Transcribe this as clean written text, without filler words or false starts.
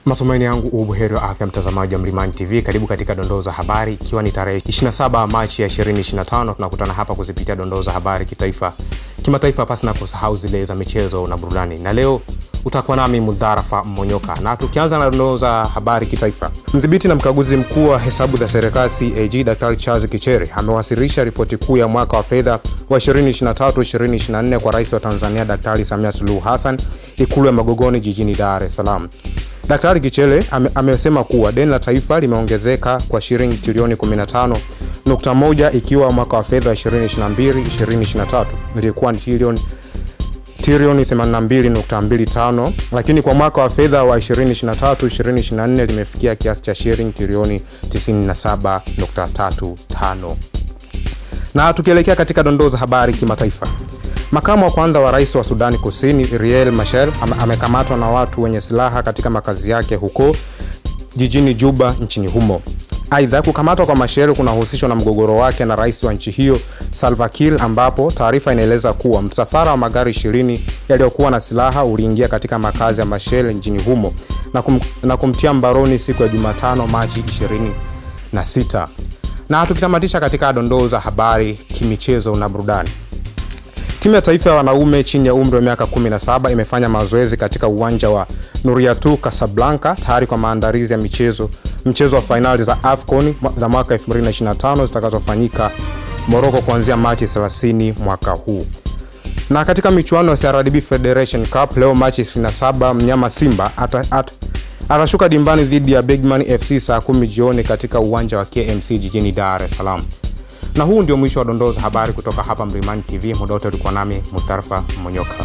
Matumaini yangu ubuheri wa afya mtazamaji wa Mlimani TV. Karibu katika dondoo za habari, ikiwa ni tarehe 27 Machi ya 2025. Tunakutana hapa kuzipitia dondoo za habari kitaifa, kimataifa, pasi na kusahau zile za michezo na burudani. Na leo utakuwa nami Mudharafa Mmonyoka. Na tukianza na dondoo za habari kitaifa, mdhibiti na mkaguzi mkuu wa hesabu za serikali CAG Dr. Charles Kichere amewasilisha ripoti kuu ya mwaka wa fedha wa 2023-2024 kwa Rais wa Tanzania Daktari Samia Suluhu Hassan Ikulu ya Magogoni jijini Dar es Salaam. Daktari Kichere amesema kuwa deni la taifa limeongezeka kwa shilingi trilioni 15.1 ikiwa mwaka wa fedha 2022-2023 ilikuwa ni trilioni 82.25, lakini kwa mwaka wa fedha wa 2023-2024 limefikia kiasi cha shilingi trilioni 97.35. Na tukielekea katika dondoo za habari kimataifa, makamu wa kwanza wa rais wa Sudani Kusini Riek Machar amekamatwa na watu wenye silaha katika makazi yake huko jijini Juba nchini humo. Aidha, kukamatwa kwa Machar kunahusishwa na mgogoro wake na rais wa nchi hiyo Salva Kiir, ambapo taarifa inaeleza kuwa msafara wa magari 20 yaliyokuwa na silaha uliingia katika makazi ya Machar nchini humo na kumtia mbaroni siku ya Jumatano Machi 26. Na tukitamatisha katika dondoo za habari kimichezo na burudani, timu ya taifa ya wanaume chini ya umri wa miaka 17 imefanya mazoezi katika uwanja wa Nouriatou Casablanca tayari kwa maandalizi ya mchezo wa finali za AFCON za mwaka 2025 zitakazofanyika Morocco kuanzia Machi 30 mwaka huu. Na katika michuano ya CRDB Federation Cup leo Machi 27, mnyama Simba atashuka dimbani dhidi ya Bigman FC saa 10 jioni katika uwanja wa KMC jijini Dar es Salaam. Na huu ndio mwisho wa dondoo za habari kutoka hapa Mlimani TV. Muda wote ulikuwa nami Mudharafa Mmonyoka.